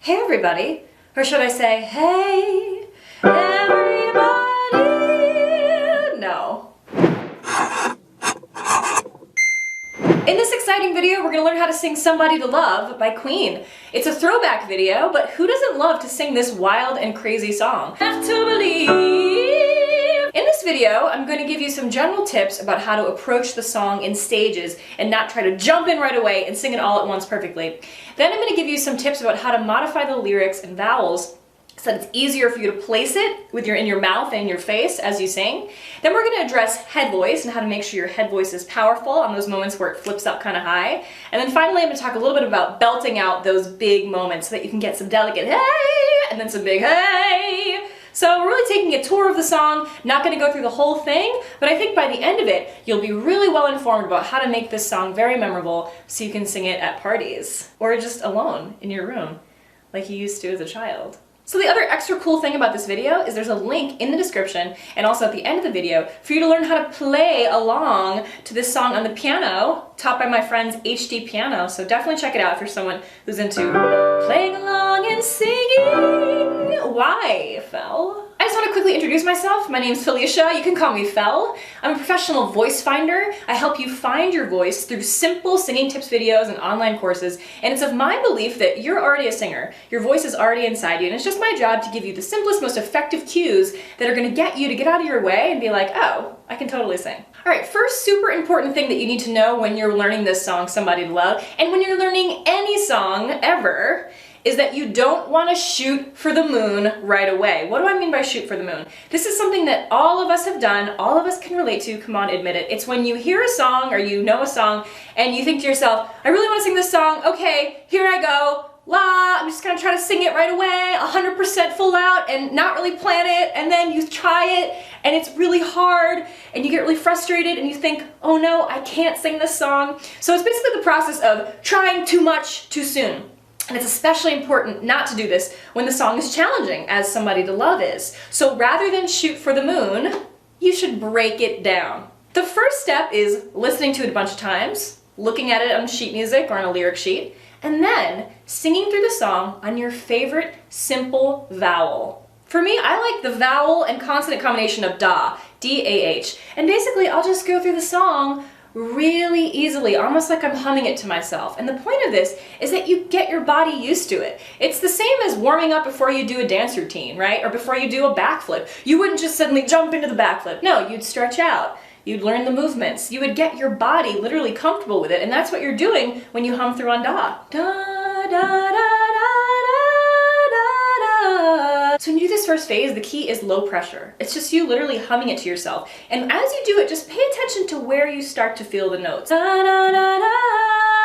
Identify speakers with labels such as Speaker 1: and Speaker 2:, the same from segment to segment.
Speaker 1: Hey everybody, or should I say, hey everybody? No. In this exciting video, we're going to learn how to sing Somebody to Love by Queen. It's a throwback video, but who doesn't love to sing this wild and crazy song? Have to believe. In this video, I'm going to give you some general tips about how to approach the song in stages and not try to jump in right away and sing it all at once perfectly. Then I'm going to give you some tips about how to modify the lyrics and vowels so that it's easier for you to place it in your mouth and your face as you sing. Then we're going to address head voice and how to make sure your head voice is powerful on those moments where it flips up kind of high. And then finally I'm going to talk a little bit about belting out those big moments so that you can get some delicate hey and then some big hey. So we're really taking a tour of the song, not going to go through the whole thing, but I think by the end of it, you'll be really well informed about how to make this song very memorable so you can sing it at parties or just alone in your room like you used to as a child. So the other extra cool thing about this video is there's a link in the description and also at the end of the video for you to learn how to play along to this song on the piano, taught by my friend's HD Piano. So definitely check it out if you're someone who's into playing along and singing. Why, Fel? I just want to quickly introduce myself. My name's Felicia. You can call me Fel. I'm a professional voice finder. I help you find your voice through simple singing tips videos and online courses. And it's of my belief that you're already a singer. Your voice is already inside you. And it's just my job to give you the simplest, most effective cues that are going to get you to get out of your way and be like, oh, I can totally sing. All right, first super important thing that you need to know when you're learning this song, Somebody to Love, and when you're learning any song ever, is that you don't want to shoot for the moon right away. What do I mean by shoot for the moon? This is something that all of us have done, all of us can relate to, come on, admit it. It's when you hear a song or you know a song and you think to yourself, I really want to sing this song, okay, here I go, la, I'm just gonna try to sing it right away, 100% full out and not really plan it, and then you try it and it's really hard and you get really frustrated and you think, oh no, I can't sing this song. So it's basically the process of trying too much too soon. And it's especially important not to do this when the song is challenging, as Somebody to Love is. So rather than shoot for the moon, you should break it down. The first step is listening to it a bunch of times, looking at it on sheet music or on a lyric sheet, and then singing through the song on your favorite simple vowel. For me, I like the vowel and consonant combination of da, D-A-H. And basically, I'll just go through the song really easily, almost like I'm humming it to myself. And the point of this is that you get your body used to it. It's the same as warming up before you do a dance routine, right? Or before you do a backflip. You wouldn't just suddenly jump into the backflip. No, you'd stretch out. You'd learn the movements. You would get your body literally comfortable with it. And that's what you're doing when you hum through on da. Da, da, da, da. So when you do this first phase, the key is low pressure. It's just you literally humming it to yourself. And as you do it, just pay attention to where you start to feel the notes. Da, da, da, da,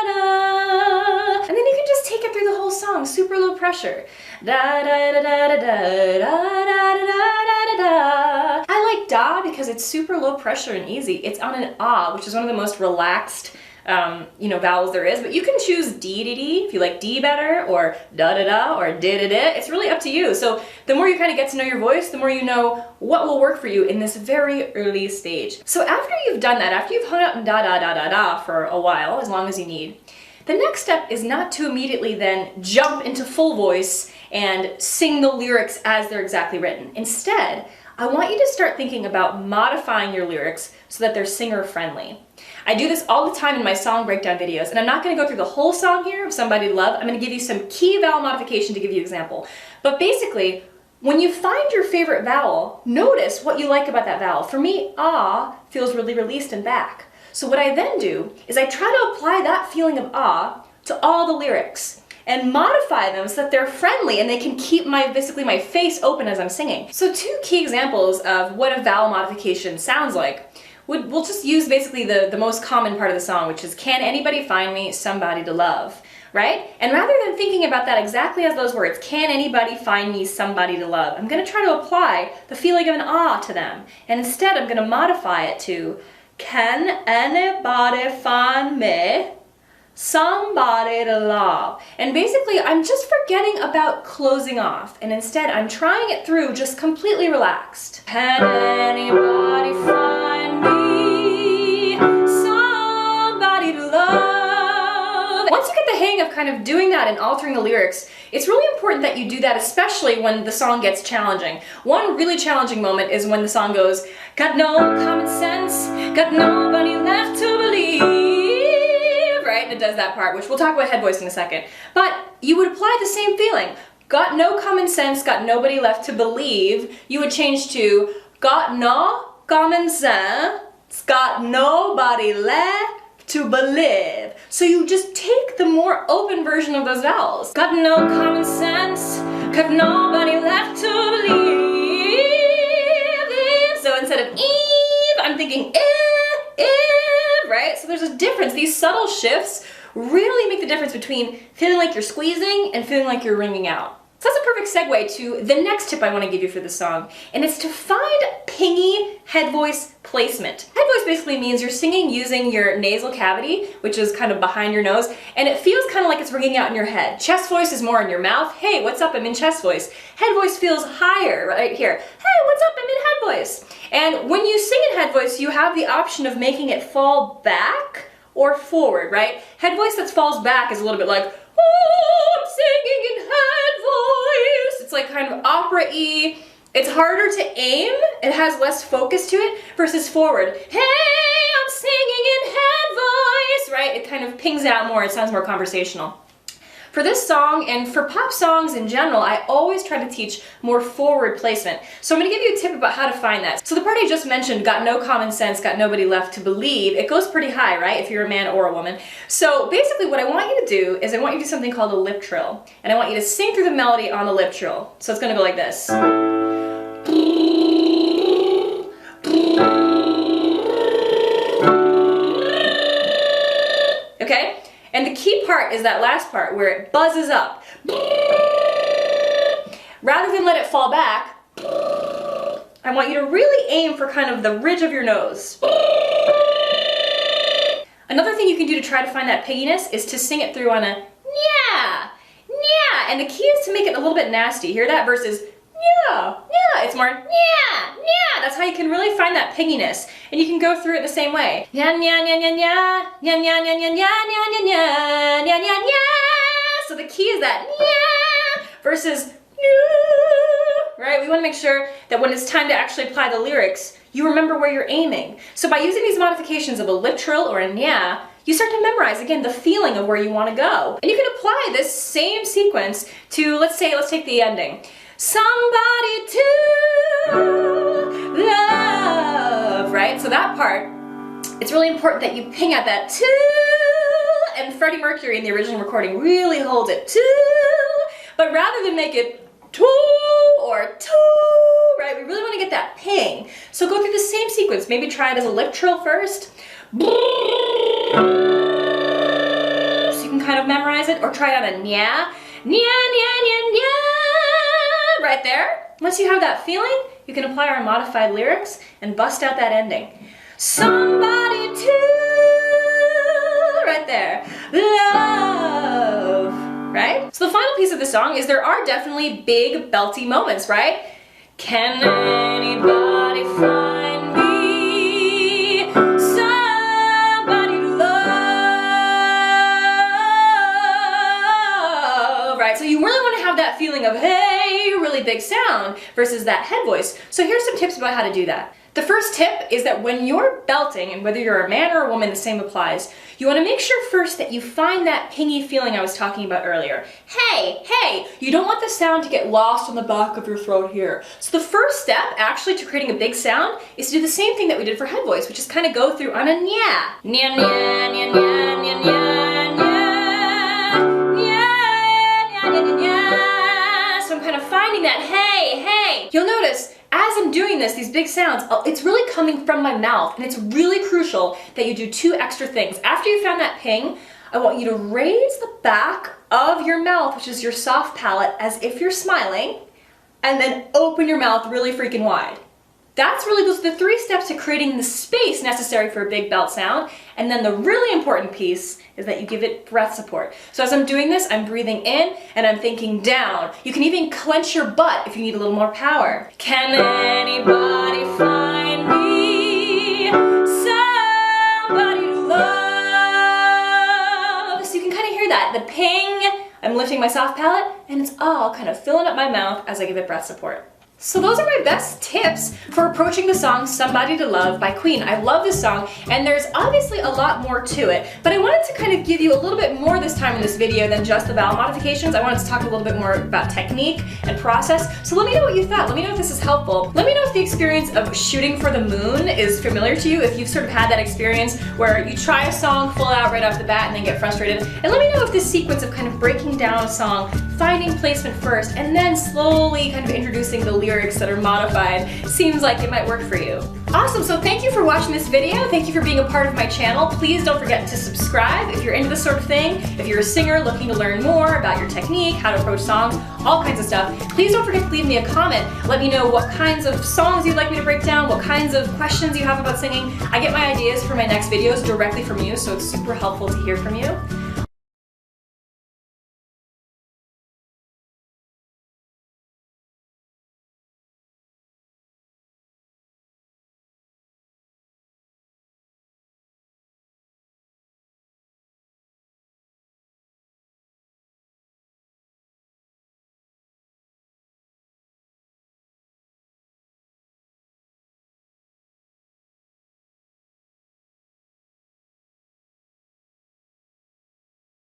Speaker 1: da. And then you can just take it through the whole song, super low pressure. Da, da, da, da, da, da, da, da, da, da, da. I like da because it's super low pressure and easy. It's on an ah, which is one of the most relaxed vowels there is, but you can choose D-D-D if you like D better, or da-da-da, or da-da-da. It's really up to you. So the more you kind of get to know your voice, the more you know what will work for you in this very early stage. So after you've done that, after you've hung out in da-da-da-da-da for a while, as long as you need, the next step is not to immediately then jump into full voice and sing the lyrics as they're exactly written. Instead, I want you to start thinking about modifying your lyrics so that they're singer-friendly. I do this all the time in my song breakdown videos, and I'm not going to go through the whole song here of Somebody to Love. I'm going to give you some key vowel modification to give you an example. But basically, when you find your favorite vowel, notice what you like about that vowel. For me, ah feels really released and back. So what I then do is I try to apply that feeling of ah to all the lyrics and modify them so that they're friendly and they can keep basically my face open as I'm singing. So two key examples of what a vowel modification sounds like. We'll just use basically the most common part of the song, which is, can anybody find me somebody to love, right? And rather than thinking about that exactly as those words, can anybody find me somebody to love, I'm going to try to apply the feeling of an ah to them. And instead I'm going to modify it to, can anybody find me somebody to love? And basically I'm just forgetting about closing off, and instead I'm trying it through just completely relaxed. Can anybody find me somebody to love? Once you get the hang beginning of kind of doing that and altering the lyrics, it's really important that you do that, especially when the song gets challenging. One really challenging moment is when the song goes, got no common sense, got nobody left to believe, right? And it does that part, which we'll talk about head voice in a second. But you would apply the same feeling. Got no common sense, got nobody left to believe. You would change to, got no common sense, got nobody left to believe. So you just take the more open version of those vowels. Got no common sense, got nobody left to believe. So instead of Eve, I'm thinking right? So there's a difference. These subtle shifts really make the difference between feeling like you're squeezing and feeling like you're ringing out. So that's a perfect segue to the next tip I want to give you for this song, and it's to find pingy head voice placement. Head voice basically means you're singing using your nasal cavity, which is kind of behind your nose, and it feels kind of like it's ringing out in your head. Chest voice is more in your mouth. Hey, what's up? I'm in chest voice. Head voice feels higher right here. Hey, what's up? I'm in head voice. And when you sing in head voice, you have the option of making it fall back or forward, right? Head voice that falls back is a little bit like, oh, I'm singing in head voice. It's like kind of opera-y. It's harder to aim. It has less focus to it versus forward. Hey, I'm singing in head voice, right? It kind of pings out more. It sounds more conversational. For this song and for pop songs in general, I always try to teach more forward placement. So I'm going to give you a tip about how to find that. So the part I just mentioned, got no common sense, got nobody left to believe, it goes pretty high, right, if you're a man or a woman. So basically what I want you to do is I want you to do something called a lip trill. And I want you to sing through the melody on the lip trill. So it's going to go like this. Okay? And the key part is that last part where it buzzes up. Rather than let it fall back, I want you to really aim for kind of the ridge of your nose. Another thing you can do to try to find that pigginess is to sing it through on a nya, nya. And the key is to make it a little bit nasty. Hear that? Versus nya, nya. It's more nya, nya. That's how you can really find that pigginess. And you can go through it the same way. Nya, nya, nya, nya, nya, nya, nya, nya, nya, nya, nya, nya, nya, nya, nya, nya. So the key is that nya versus nya, right? We want to make sure that when it's time to actually apply the lyrics, you remember where you're aiming. So by using these modifications of a lip trill or a nya, you start to memorize, again, the feeling of where you want to go. And you can apply this same sequence to, let's take the ending. Somebody to love, right? So that part, it's really important that you ping at that to, and Freddie Mercury in the original recording really holds it to, but rather than make it to or to, right? We really want to get that ping. So go through the same sequence. Maybe try it as a lip trill first. So you can kind of memorize it, or try it on a nya, nya, nya, nya, nya. Right there. Once you have that feeling, you can apply our modified lyrics and bust out that ending. Somebody to, right there, love, right? So the final piece of the song is there are definitely big belty moments, right? Can anybody find me somebody to love, right? So you really want to have that feeling of, hey, really big sound versus that head voice. So here's some tips about how to do that. The first tip is that when you're belting, and whether you're a man or a woman, the same applies, you want to make sure first that you find that pingy feeling I was talking about earlier. Hey, hey, you don't want the sound to get lost on the back of your throat here. So the first step actually to creating a big sound is to do the same thing that we did for head voice, which is kind of go through on a nya. Nya, nya, nya, nya, nya, nya, nya, nya, nya, nya, nya. So I'm kind of finding that hey, hey. You'll notice as I'm doing this, these big sounds, it's really coming from my mouth, and it's really crucial that you do two extra things. After you found that ping, I want you to raise the back of your mouth, which is your soft palate, as if you're smiling, and then open your mouth really freaking wide. That's really those are the three steps to creating the space necessary for a big belt sound. And then the really important piece is that you give it breath support. So as I'm doing this, I'm breathing in and I'm thinking down. You can even clench your butt if you need a little more power. Can anybody find me somebody to love? So you can kind of hear that let, the ping, I'm lifting my soft palate, and it's all kind of filling up my mouth as I give it breath support. So those are my best tips for approaching the song Somebody to Love by Queen. I love this song, and there's obviously a lot more to it, but I wanted to kind of give you a little bit more this time in this video than just the vowel modifications. I wanted to talk a little bit more about technique and process. So let me know what you thought. Let me know if this is helpful. Let me know if the experience of shooting for the moon is familiar to you, if you've sort of had that experience where you try a song full out right off the bat and then get frustrated. And let me know if this sequence of kind of breaking down a song, finding placement first, and then slowly kind of introducing the lyrics that are modified seems like it might work for you. Awesome, so thank you for watching this video. Thank you for being a part of my channel. Please don't forget to subscribe if you're into this sort of thing. If you're a singer looking to learn more about your technique, how to approach songs, all kinds of stuff, please don't forget to leave me a comment. Let me know what kinds of songs you'd like me to break down, what kinds of questions you have about singing. I get my ideas for my next videos directly from you, so it's super helpful to hear from you.